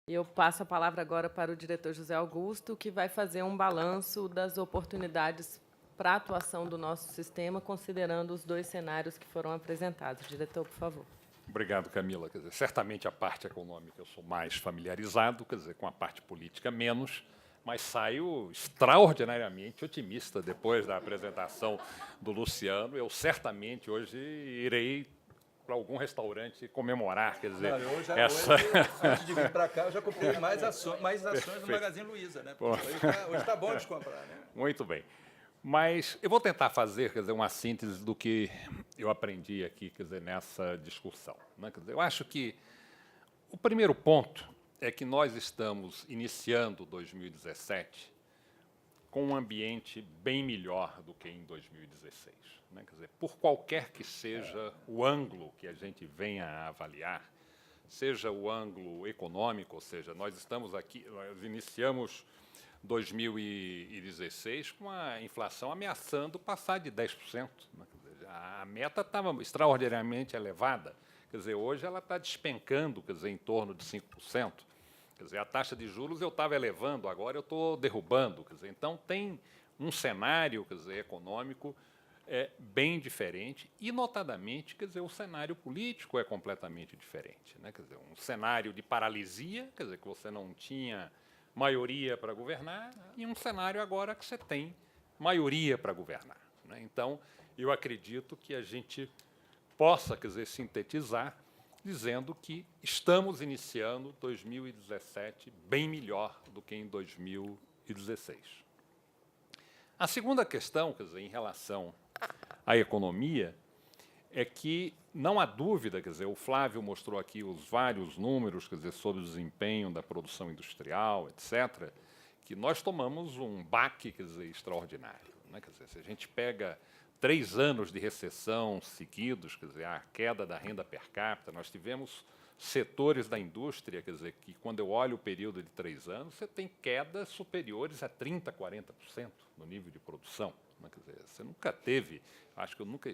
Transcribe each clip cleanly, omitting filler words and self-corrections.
Eu passo a palavra agora para o diretor José Augusto, que vai fazer um balanço das oportunidades para a atuação do nosso sistema, considerando os dois cenários que foram apresentados. Diretor, por favor. Obrigado, Camila. Quer dizer, certamente a parte econômica eu sou mais familiarizado, quer dizer, com a parte política menos, mas saio extraordinariamente otimista depois da apresentação do Luciano. Eu certamente hoje irei para algum restaurante comemorar, quer dizer, Não, hoje, antes de vir para cá, eu já comprei mais ações no Magazine Luiza, né? Porque hoje está bom de comprar, né? Muito bem. Mas eu vou tentar fazer, quer dizer, uma síntese do que eu aprendi aqui, quer dizer, nessa discussão, né? Quer dizer, eu acho que o primeiro ponto é que nós estamos iniciando 2017 com um ambiente bem melhor do que em 2016, né? Quer dizer, por qualquer que seja o ângulo que a gente venha a avaliar, seja o ângulo econômico, ou seja, nós iniciamos 2016 com a inflação ameaçando passar de 10%. Né? Quer dizer, a meta estava extraordinariamente elevada. Quer dizer, hoje ela está despencando, quer dizer, em torno de 5%. Quer dizer, a taxa de juros eu estava elevando, agora eu estou derrubando. Quer dizer, então tem um cenário, quer dizer, econômico bem diferente e, notadamente, quer dizer, o cenário político é completamente diferente, né? Quer dizer, um cenário de paralisia, quer dizer, que você não tinha maioria para governar, e um cenário agora que você tem maioria para governar, né? Então, eu acredito que a gente possa, quer dizer, sintetizar dizendo que estamos iniciando 2017 bem melhor do que em 2016. A segunda questão, quer dizer, em relação à economia, é que não há dúvida, quer dizer, o Flávio mostrou aqui os vários números, quer dizer, sobre o desempenho da produção industrial, etc., que nós tomamos um baque, quer dizer, extraordinário, né? Quer dizer, se a gente pega 3 anos de recessão seguidos, quer dizer, a queda da renda per capita, nós tivemos setores da indústria, quer dizer, que quando eu olho o período de 3 anos, você tem quedas superiores a 30%, 40% no nível de produção, né? Quer dizer, você nunca teve, acho que eu nunca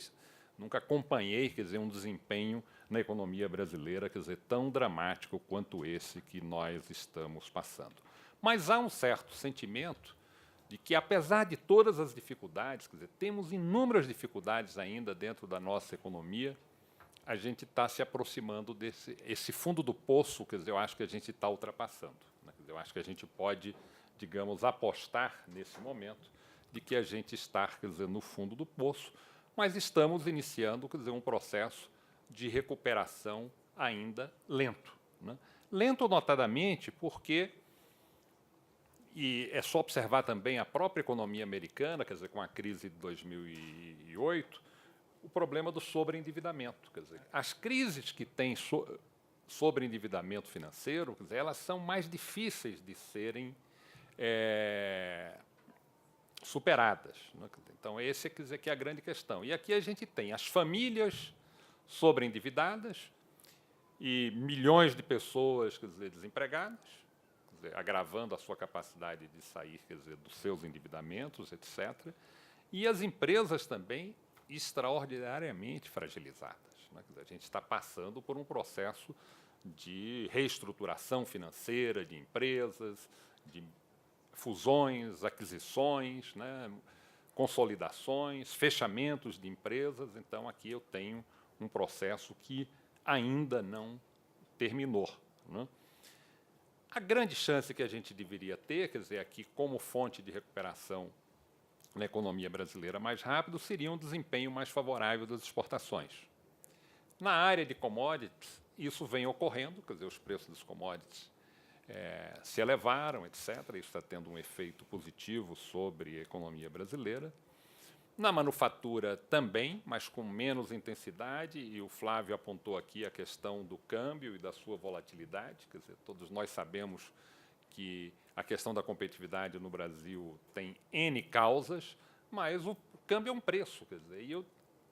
acompanhei, quer dizer, um desempenho na economia brasileira, quer dizer, tão dramático quanto esse que nós estamos passando. Mas há um certo sentimento de que, apesar de todas as dificuldades, quer dizer, temos inúmeras dificuldades ainda dentro da nossa economia, a gente está se aproximando esse fundo do poço, quer dizer, eu acho que a gente está ultrapassando, né? Quer dizer, eu acho que a gente pode, digamos, apostar nesse momento de que a gente está, quer dizer, no fundo do poço, mas estamos iniciando, quer dizer, um processo de recuperação ainda lento, né? Lento, notadamente, porque, e é só observar também a própria economia americana, quer dizer, com a crise de 2008, o problema do sobreendividamento. Quer dizer, as crises que têm sobreendividamento financeiro, quer dizer, elas são mais difíceis de serem superadas, né? Então, esse quer dizer, que é a grande questão. E aqui a gente tem as famílias sobreendividadas e milhões de pessoas, quer dizer, desempregadas, quer dizer, agravando a sua capacidade de sair, quer dizer, dos seus endividamentos, etc. E as empresas também extraordinariamente fragilizadas, né? Quer dizer, a gente está passando por um processo de reestruturação financeira de empresas, de fusões, aquisições, né, consolidações, fechamentos de empresas. Então, aqui eu tenho um processo que ainda não terminou, né? A grande chance que a gente deveria ter, quer dizer, aqui como fonte de recuperação na economia brasileira mais rápido, seria um desempenho mais favorável das exportações. Na área de commodities, isso vem ocorrendo, quer dizer, os preços dos commodities se elevaram, etc. Isso está tendo um efeito positivo sobre a economia brasileira. Na manufatura também, mas com menos intensidade, e o Flávio apontou aqui a questão do câmbio e da sua volatilidade. Quer dizer, todos nós sabemos que a questão da competitividade no Brasil tem N causas, mas o câmbio é um preço. Quer dizer,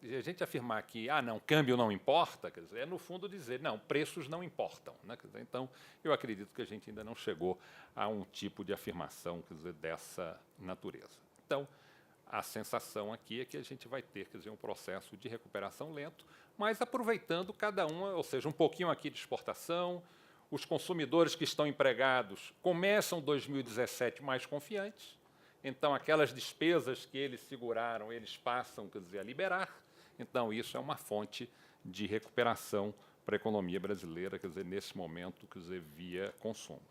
e a gente afirmar que não, câmbio não importa, quer dizer, é no fundo dizer, não, preços não importam, né? Quer dizer, então, eu acredito que a gente ainda não chegou a um tipo de afirmação, quer dizer, dessa natureza. Então, a sensação aqui é que a gente vai ter, quer dizer, um processo de recuperação lento, mas aproveitando cada uma, ou seja, um pouquinho aqui de exportação, os consumidores que estão empregados começam 2017 mais confiantes, então aquelas despesas que eles seguraram, eles passam, quer dizer, a liberar. Então, isso é uma fonte de recuperação para a economia brasileira, quer dizer, nesse momento, quer dizer, via consumo.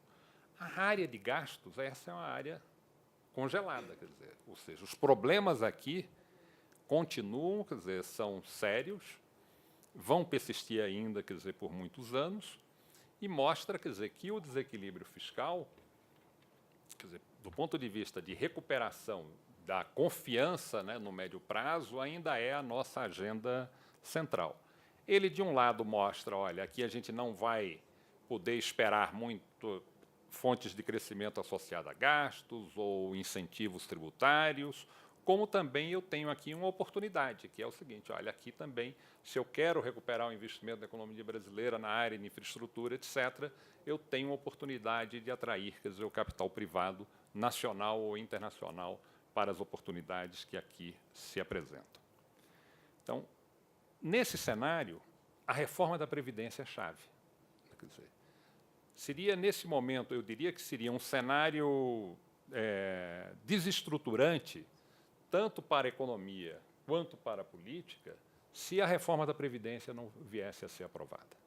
A área de gastos, essa é uma área congelada, quer dizer, ou seja, os problemas aqui continuam, quer dizer, são sérios, vão persistir ainda, quer dizer, por muitos anos, e mostra, quer dizer, que o desequilíbrio fiscal, quer dizer, do ponto de vista de recuperação da confiança, né, no médio prazo, ainda é a nossa agenda central. Ele, de um lado, mostra, olha, aqui a gente não vai poder esperar muito fontes de crescimento associadas a gastos ou incentivos tributários, como também eu tenho aqui uma oportunidade, que é o seguinte, olha, aqui também, se eu quero recuperar o investimento da economia brasileira na área de infraestrutura, etc., eu tenho uma oportunidade de atrair, quer dizer, o capital privado nacional ou internacional para as oportunidades que aqui se apresentam. Então, nesse cenário, a reforma da Previdência é chave. Quer dizer, seria, nesse momento, eu diria que seria um cenário desestruturante, tanto para a economia quanto para a política, se a reforma da Previdência não viesse a ser aprovada.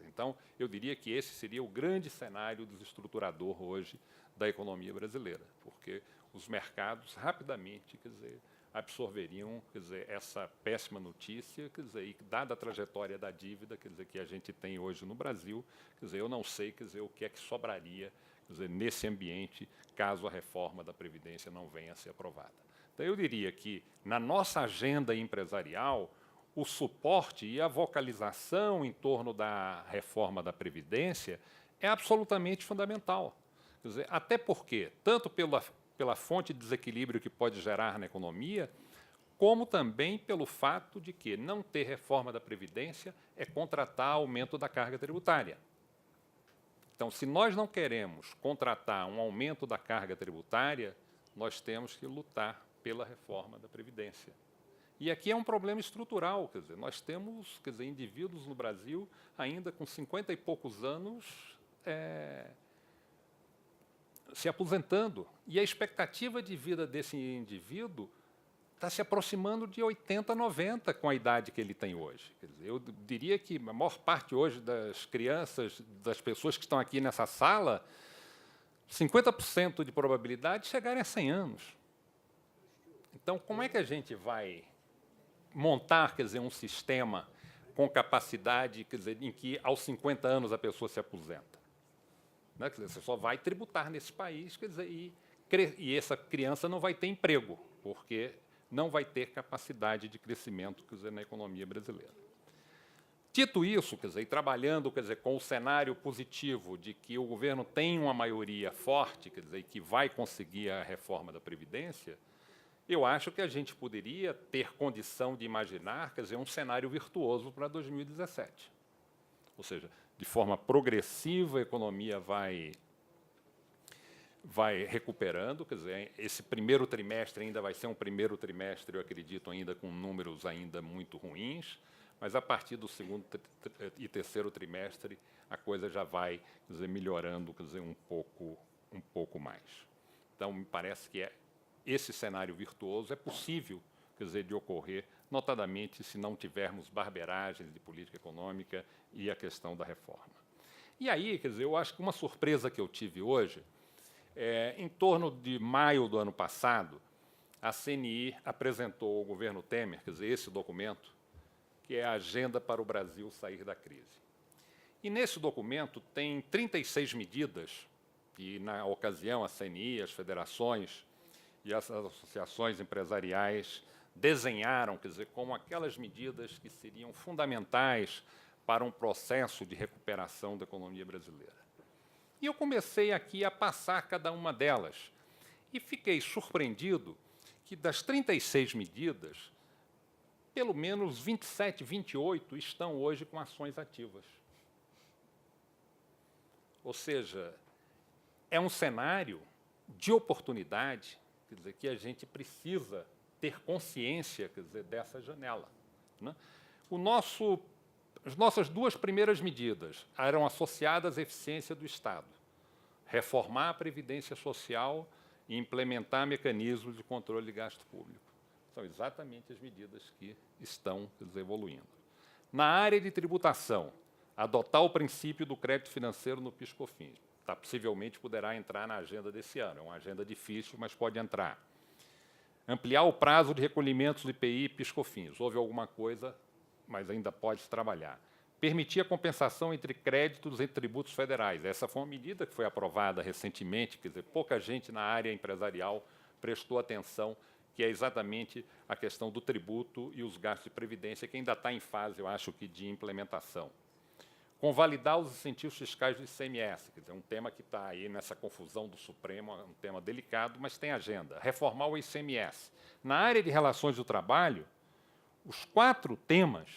Então, eu diria que esse seria o grande cenário desestruturador hoje da economia brasileira, porque os mercados rapidamente, quer dizer, absorveriam, quer dizer, essa péssima notícia, quer dizer, e dada a trajetória da dívida, quer dizer, que a gente tem hoje no Brasil, quer dizer, eu não sei, quer dizer, o que é que sobraria, quer dizer, nesse ambiente, caso a reforma da Previdência não venha a ser aprovada. Então, eu diria que, na nossa agenda empresarial, o suporte e a vocalização em torno da reforma da Previdência é absolutamente fundamental. Quer dizer, até porque, tanto pela fonte de desequilíbrio que pode gerar na economia, como também pelo fato de que não ter reforma da Previdência é contratar aumento da carga tributária. Então, se nós não queremos contratar um aumento da carga tributária, nós temos que lutar pela reforma da Previdência. E aqui é um problema estrutural, quer dizer, nós temos, quer dizer, indivíduos no Brasil ainda com 50 e poucos anos se aposentando. E a expectativa de vida desse indivíduo está se aproximando de 80, 90 com a idade que ele tem hoje. Quer dizer, eu diria que a maior parte hoje das crianças, das pessoas que estão aqui nessa sala, 50% de probabilidade de chegarem a 100 anos. Então, como é que a gente vai montar, quer dizer, um sistema com capacidade, quer dizer, em que aos 50 anos a pessoa se aposenta? Né? Quer dizer, você só vai tributar nesse país, quer dizer, e essa criança não vai ter emprego, porque não vai ter capacidade de crescimento, quer dizer, na economia brasileira. Dito isso, quer dizer, e trabalhando, quer dizer, com o cenário positivo de que o governo tem uma maioria forte, quer dizer, que vai conseguir a reforma da Previdência, eu acho que a gente poderia ter condição de imaginar, quer dizer, um cenário virtuoso para 2017. Ou seja, de forma progressiva, a economia vai recuperando, quer dizer, esse primeiro trimestre ainda vai ser um primeiro trimestre, eu acredito, ainda com números ainda muito ruins, mas a partir do segundo e terceiro trimestre a coisa já vai, quer dizer, melhorando, quer dizer, um pouco mais. Então, me parece que esse cenário virtuoso é possível, quer dizer, de ocorrer, notadamente se não tivermos barberagens de política econômica e a questão da reforma. E aí, quer dizer, eu acho que uma surpresa que eu tive hoje, em torno de maio do ano passado, a CNI apresentou ao governo Temer, quer dizer, esse documento, que é a Agenda para o Brasil Sair da Crise. E nesse documento tem 36 medidas, e na ocasião a CNI, as federações e as associações empresariais desenharam, quer dizer, como aquelas medidas que seriam fundamentais para um processo de recuperação da economia brasileira. E eu comecei aqui a passar cada uma delas e fiquei surpreendido que das 36 medidas, pelo menos 27, 28 estão hoje com ações ativas. Ou seja, é um cenário de oportunidade, quer dizer, que a gente precisa ter consciência, quer dizer, dessa janela, né? O nosso As nossas duas primeiras medidas eram associadas à eficiência do Estado. Reformar a Previdência Social e implementar mecanismos de controle de gasto público. São exatamente as medidas que estão evoluindo. Na área de tributação, adotar o princípio do crédito financeiro no PIS/COFINS. Possivelmente poderá entrar na agenda desse ano. É uma agenda difícil, mas pode entrar. Ampliar o prazo de recolhimentos do IPI e PIS/COFINS. Houve alguma coisa, mas ainda pode se trabalhar. Permitir a compensação entre créditos e tributos federais. Essa foi uma medida que foi aprovada recentemente, quer dizer, pouca gente na área empresarial prestou atenção, que é exatamente a questão do tributo e os gastos de previdência, que ainda está em fase, eu acho, que de implementação. Convalidar os incentivos fiscais do ICMS, quer dizer, um tema que está aí nessa confusão do Supremo, um tema delicado, mas tem agenda. Reformar o ICMS. Na área de relações do trabalho, os 4 temas: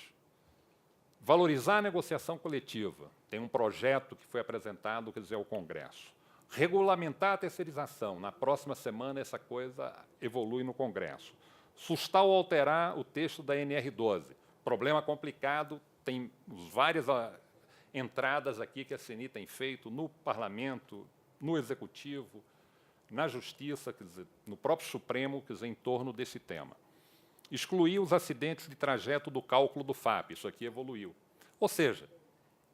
valorizar a negociação coletiva, tem um projeto que foi apresentado, quer dizer, ao Congresso. Regulamentar a terceirização, na próxima semana essa coisa evolui no Congresso. Sustar ou alterar o texto da NR12, problema complicado, tem várias entradas aqui que a CNI tem feito no Parlamento, no Executivo, na Justiça, quer dizer, no próprio Supremo, quer dizer, em torno desse tema. Excluir os acidentes de trajeto do cálculo do FAP, isso aqui evoluiu. Ou seja,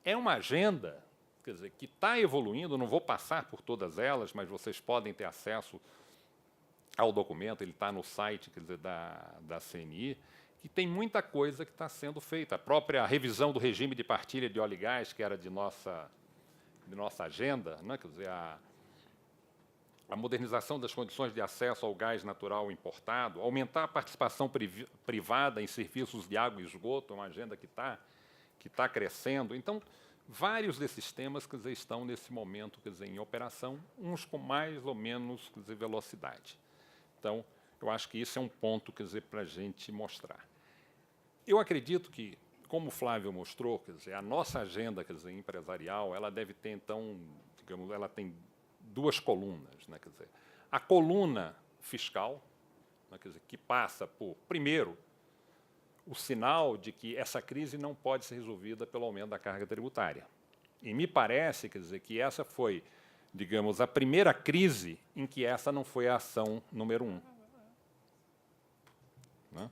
é uma agenda, quer dizer, que está evoluindo, não vou passar por todas elas, mas vocês podem ter acesso ao documento, ele está no site, quer dizer, da CNI, que tem muita coisa que está sendo feita. A própria revisão do regime de partilha de óleo e gás, que era de nossa agenda, né? Quer dizer, a modernização das condições de acesso ao gás natural importado, aumentar a participação privada em serviços de água e esgoto, é uma agenda que está crescendo. Então, vários desses temas, quer dizer, estão nesse momento, quer dizer, em operação, uns com mais ou menos, quer dizer, velocidade. Então, eu acho que isso é um ponto, quer dizer, para a gente mostrar. Eu acredito que, como o Flávio mostrou, quer dizer, a nossa agenda, quer dizer, empresarial, ela deve ter, então, digamos, ela tem 2 colunas, né, quer dizer, a coluna fiscal, né, quer dizer, que passa por, primeiro, o sinal de que essa crise não pode ser resolvida pelo aumento da carga tributária. E me parece, quer dizer, que essa foi, digamos, a primeira crise em que essa não foi a ação número 1. Né?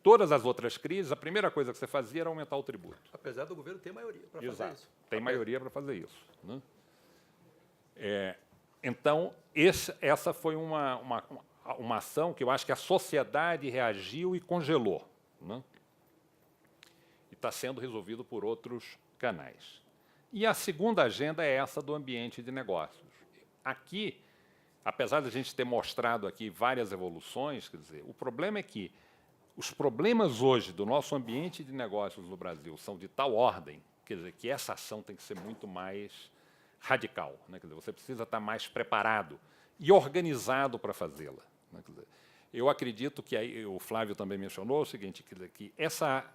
Todas as outras crises, a primeira coisa que você fazia era aumentar o tributo. Apesar do governo ter maioria para fazer isso. Tem maioria para fazer isso. Né? Então, essa foi uma ação que eu acho que a sociedade reagiu e congelou. Né? E está sendo resolvido por outros canais. E a segunda agenda é essa do ambiente de negócios. Aqui, apesar de a gente ter mostrado aqui várias evoluções, quer dizer, o problema é que os problemas hoje do nosso ambiente de negócios no Brasil são de tal ordem, quer dizer, que essa ação tem que ser muito mais radical. Né? Quer dizer, você precisa estar mais preparado e organizado para fazê-la. Né? Quer dizer, eu acredito que, aí, o Flávio também mencionou o seguinte, quer dizer, que essa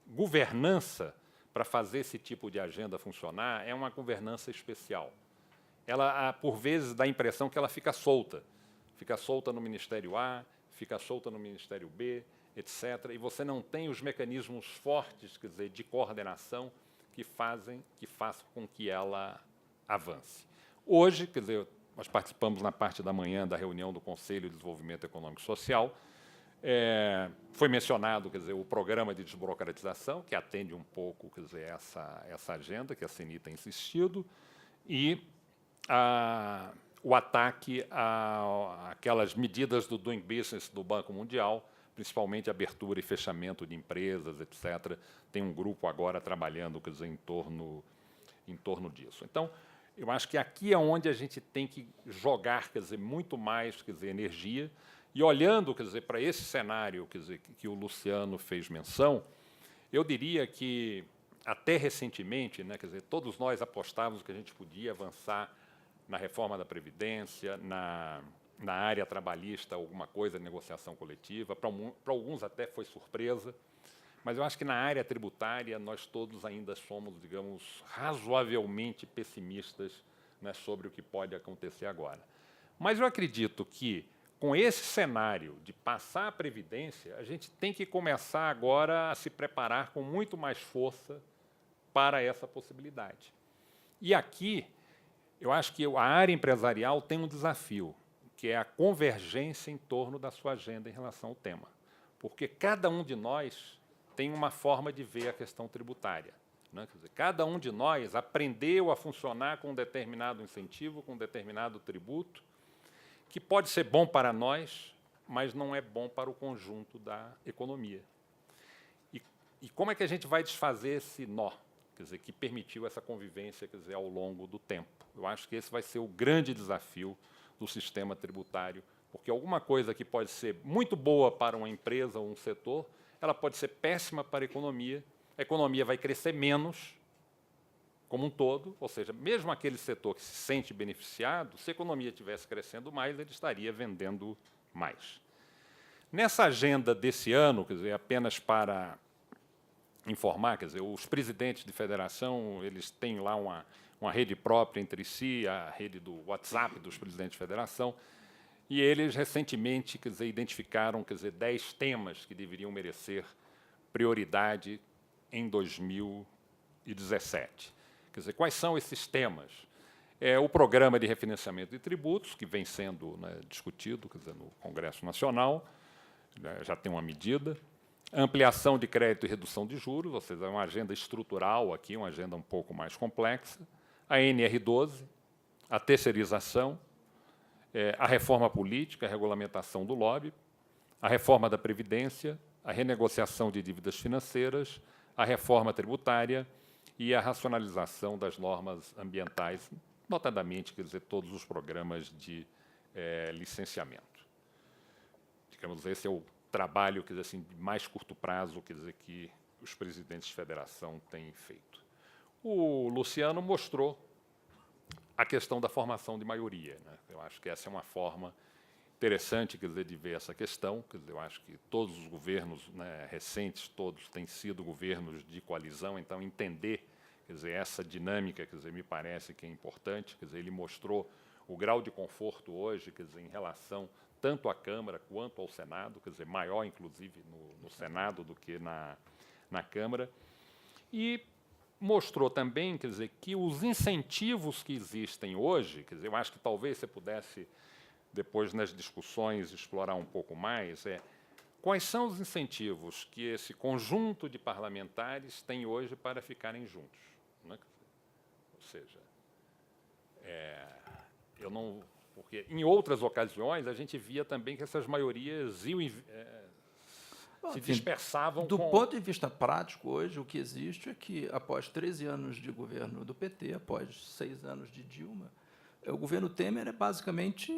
governança para fazer esse tipo de agenda funcionar é uma governança especial. Ela, por vezes, dá a impressão que ela fica solta no Ministério A, fica solta no Ministério B, etc. E você não tem os mecanismos fortes, quer dizer, de coordenação que façam com que ela avance. Hoje, quer dizer, nós participamos na parte da manhã da reunião do Conselho de Desenvolvimento Econômico e Social. Foi mencionado, quer dizer, o programa de desburocratização, que atende um pouco, quer dizer, essa agenda que a CNI tem insistido, e o ataque àquelas medidas do Doing Business do Banco Mundial, principalmente abertura e fechamento de empresas, etc. Tem um grupo agora trabalhando, quer dizer, em torno disso. Então, eu acho que aqui é onde a gente tem que jogar, quer dizer, muito mais, quer dizer, energia. E olhando, quer dizer, para esse cenário, quer dizer, que o Luciano fez menção, eu diria que até recentemente, né, quer dizer, todos nós apostávamos que a gente podia avançar na reforma da previdência, na área trabalhista, alguma coisa de negociação coletiva. Para alguns até foi surpresa. Mas eu acho que na área tributária nós todos ainda somos, digamos, razoavelmente pessimistas, né, sobre o que pode acontecer agora. Mas eu acredito que, com esse cenário de passar a Previdência, a gente tem que começar agora a se preparar com muito mais força, para essa possibilidade. E aqui, eu acho que a área empresarial tem um desafio, que é a convergência em torno da sua agenda em relação ao tema. Porque cada um de nós tem uma forma de ver a questão tributária, né? Quer dizer, cada um de nós aprendeu a funcionar com um determinado incentivo, com um determinado tributo, que pode ser bom para nós, mas não é bom para o conjunto da economia. E como é que a gente vai desfazer esse nó, quer dizer, que permitiu essa convivência, quer dizer, ao longo do tempo? Eu acho que esse vai ser o grande desafio do sistema tributário, porque alguma coisa que pode ser muito boa para uma empresa ou um setor, ela pode ser péssima para a economia vai crescer menos, como um todo, ou seja, mesmo aquele setor que se sente beneficiado, se a economia estivesse crescendo mais, ele estaria vendendo mais. Nessa agenda desse ano, quer dizer, apenas para informar, quer dizer, os presidentes de federação, eles têm lá uma rede própria entre si, a rede do WhatsApp dos presidentes de federação, e eles recentemente, quer dizer, identificaram, quer dizer, 10 temas que deveriam merecer prioridade em 2017. Quer dizer, quais são esses temas? O programa de refinanciamento de tributos, que vem sendo, né, discutido, quer dizer, no Congresso Nacional, né, já tem uma medida. A ampliação de crédito e redução de juros, ou seja, é uma agenda estrutural aqui, uma agenda um pouco mais complexa. A NR12, a terceirização, a reforma política, a regulamentação do lobby, a reforma da Previdência, a renegociação de dívidas financeiras, a reforma tributária e a racionalização das normas ambientais, notadamente, quer dizer, todos os programas de licenciamento. Digamos, esse é o trabalho, quer dizer, assim, de mais curto prazo, quer dizer, que os presidentes de federação têm feito. O Luciano mostrou a questão da formação de maioria, né? Eu acho que essa é uma forma interessante, quer dizer, de ver essa questão. Quer dizer, eu acho que todos os governos, né, recentes, todos têm sido governos de coalizão, então entender, quer dizer, essa dinâmica, quer dizer, me parece que é importante. Quer dizer, ele mostrou o grau de conforto hoje, quer dizer, em relação tanto à Câmara quanto ao Senado, quer dizer, maior, inclusive, no Senado do que na Câmara. E mostrou também, quer dizer, que os incentivos que existem hoje, quer dizer, eu acho que talvez você pudesse, depois nas discussões, explorar um pouco mais, quais são os incentivos que esse conjunto de parlamentares tem hoje para ficarem juntos, né? Ou seja, eu não... Porque, em outras ocasiões, a gente via também que essas maiorias iam, se dispersavam. Do ponto de vista prático, hoje, o que existe é que, após 13 anos de governo do PT, após 6 anos de Dilma, o governo Temer é basicamente,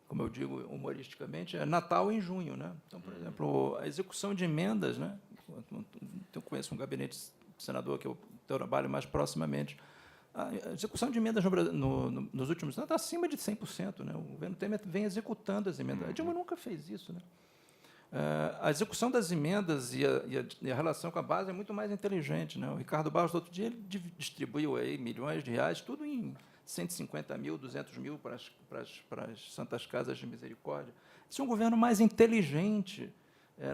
como eu digo humoristicamente, é Natal em junho, né? Então, por exemplo, a execução de emendas, né? Eu conheço um gabinete senador que eu trabalho mais proximamente. A execução de emendas nos últimos anos está acima de 100%. Né? O governo Temer vem executando as emendas. A Dilma nunca fez isso. Né? A execução das emendas e a relação com a base é muito mais inteligente. Né? O Ricardo Barros, outro dia, ele distribuiu aí milhões de reais, tudo em 150 mil, 200 mil para as Santas Casas de Misericórdia. Esse é um governo mais inteligente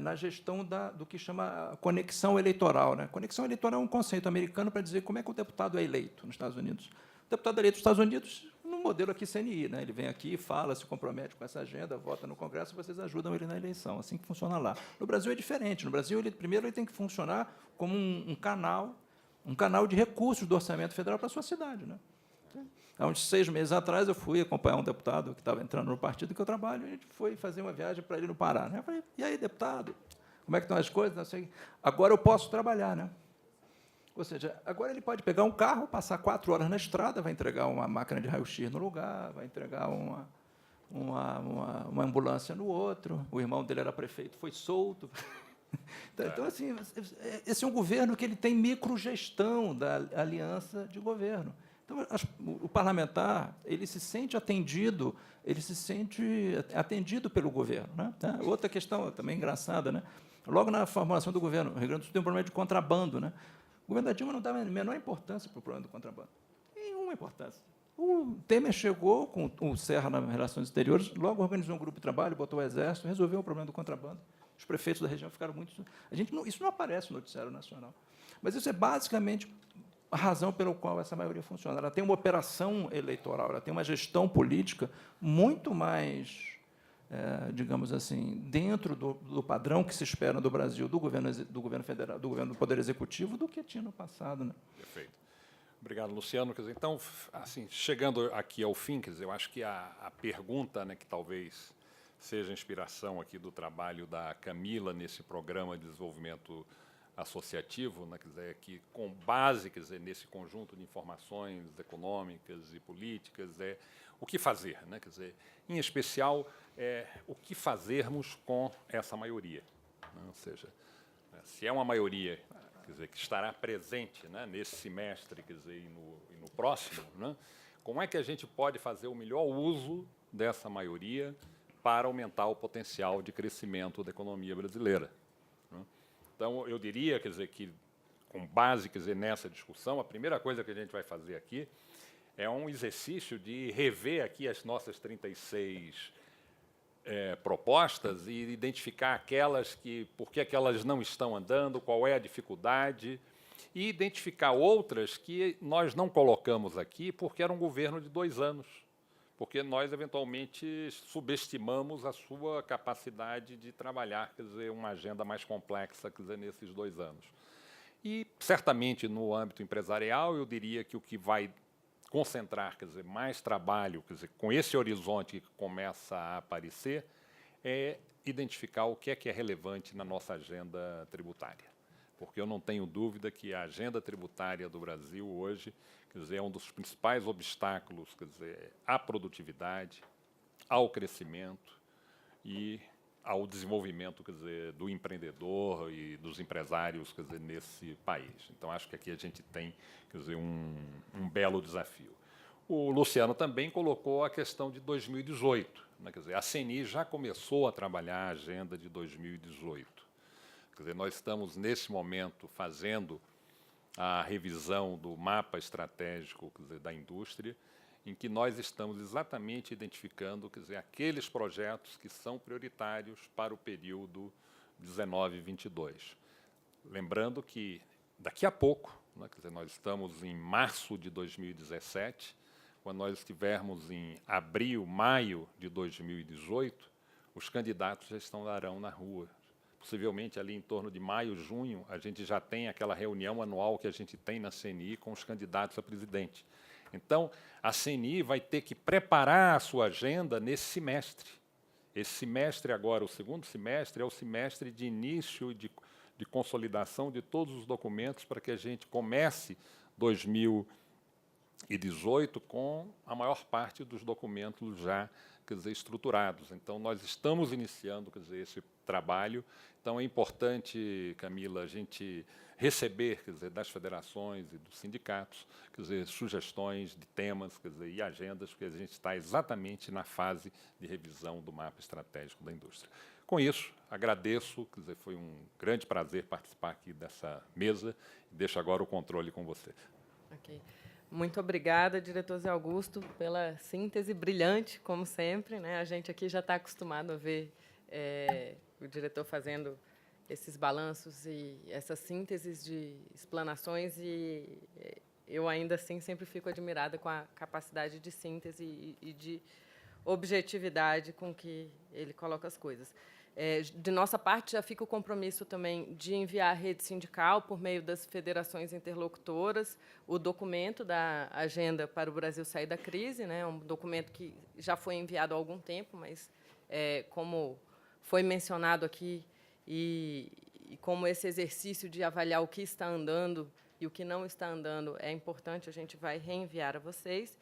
na gestão do que chama conexão eleitoral. Né? Conexão eleitoral é um conceito americano para dizer como é que o deputado é eleito nos Estados Unidos. O deputado é eleito nos Estados Unidos, no modelo aqui CNI. Né? Ele vem aqui, fala, se compromete com essa agenda, vota no Congresso, e vocês ajudam ele na eleição. Assim que funciona lá. No Brasil é diferente. No Brasil, primeiro, ele tem que funcionar como um canal de recursos do orçamento federal para a sua cidade. Né? Há uns 6 meses atrás, eu fui acompanhar um deputado que estava entrando no partido que eu trabalho, e a gente foi fazer uma viagem para ele no Pará. Né? Eu falei, e aí, deputado, como é que estão as coisas? Não sei. Agora eu posso trabalhar. Né? Ou seja, agora ele pode pegar um carro, passar 4 horas na estrada, vai entregar uma máquina de raio-x no lugar, vai entregar uma ambulância no outro. O irmão dele era prefeito, foi solto. Então, assim, esse é um governo que ele tem microgestão da aliança de governo. Então, o parlamentar, ele se sente atendido pelo governo. Né? Outra questão também engraçada, né? Logo na formulação do governo, o Rio Grande do Sul tem um problema de contrabando. Né? O governo da Dilma não dava a menor importância para o problema do contrabando. Nenhuma importância. O Temer chegou com o Serra nas relações exteriores, logo organizou um grupo de trabalho, botou o Exército, resolveu o problema do contrabando. Os prefeitos da região ficaram muito... Isso não aparece no noticiário nacional. Mas isso é basicamente a razão pela qual essa maioria funciona. Ela tem uma operação eleitoral, ela tem uma gestão política muito mais, digamos assim, dentro do padrão que se espera do Brasil, do governo federal, do governo do Poder Executivo, do que tinha no passado, né? Perfeito. Obrigado, Luciano. Quer dizer, então, assim, chegando aqui ao fim, quer dizer, eu acho que a pergunta, né, que talvez seja a inspiração aqui do trabalho da Camila nesse programa de desenvolvimento associativo, né, quer dizer, que com base, quer dizer, nesse conjunto de informações econômicas e políticas, o que fazer, né, quer dizer, em especial, o que fazermos com essa maioria, né, ou seja, se é uma maioria, quer dizer, que estará presente, né, nesse semestre, quer dizer, e no próximo, né, como é que a gente pode fazer o melhor uso dessa maioria para aumentar o potencial de crescimento da economia brasileira? Então, eu diria, quer dizer, que, com base, quer dizer, nessa discussão, a primeira coisa que a gente vai fazer aqui é um exercício de rever aqui as nossas 36 propostas e identificar aquelas por que aquelas não estão andando, qual é a dificuldade, e identificar outras que nós não colocamos aqui porque era um governo de 2 anos, porque nós, eventualmente, subestimamos a sua capacidade de trabalhar, quer dizer, uma agenda mais complexa, quer dizer, nesses 2 anos. E, certamente, no âmbito empresarial, eu diria que o que vai concentrar, quer dizer, mais trabalho, quer dizer, com esse horizonte que começa a aparecer, é identificar o que é relevante na nossa agenda tributária. Porque eu não tenho dúvida que a agenda tributária do Brasil hoje, quer dizer, é um dos principais obstáculos, quer dizer, à produtividade, ao crescimento e ao desenvolvimento, quer dizer, do empreendedor e dos empresários, quer dizer, nesse país. Então, acho que aqui a gente tem, quer dizer, um belo desafio. O Luciano também colocou a questão de 2018, né? Quer dizer, a CNI já começou a trabalhar a agenda de 2018. Quer dizer, nós estamos, nesse momento, fazendo a revisão do mapa estratégico, quer dizer, da indústria, em que nós estamos exatamente identificando, quer dizer, aqueles projetos que são prioritários para o período 19-22. Lembrando que, daqui a pouco, né, quer dizer, nós estamos em março de 2017, quando nós estivermos em abril, maio de 2018, os candidatos já estarão na rua. Possivelmente, ali em torno de maio, junho, a gente já tem aquela reunião anual que a gente tem na CNI com os candidatos a presidente. Então, a CNI vai ter que preparar a sua agenda nesse semestre. Esse semestre agora, o segundo semestre, é o semestre de início de consolidação de todos os documentos para que a gente comece 2018 com a maior parte dos documentos já, quer dizer, estruturados. Então, nós estamos iniciando, quer dizer, esse trabalho. Então, é importante, Camila, a gente receber, quer dizer, das federações e dos sindicatos, quer dizer, sugestões de temas, quer dizer, e agendas, porque a gente está exatamente na fase de revisão do mapa estratégico da indústria. Com isso, agradeço, quer dizer, foi um grande prazer participar aqui dessa mesa e deixo agora o controle com você. Ok. Muito obrigada, diretor Zé Augusto, pela síntese brilhante, como sempre, né? A gente aqui já está acostumado a ver o diretor fazendo esses balanços e essas sínteses de explanações, e eu, ainda assim, sempre fico admirada com a capacidade de síntese e de objetividade com que ele coloca as coisas. De nossa parte, já fica o compromisso também de enviar à rede sindical, por meio das federações interlocutoras, o documento da Agenda para o Brasil Sair da Crise, né? Um documento que já foi enviado há algum tempo, mas, como foi mencionado aqui, e como esse exercício de avaliar o que está andando e o que não está andando é importante, a gente vai reenviar a vocês.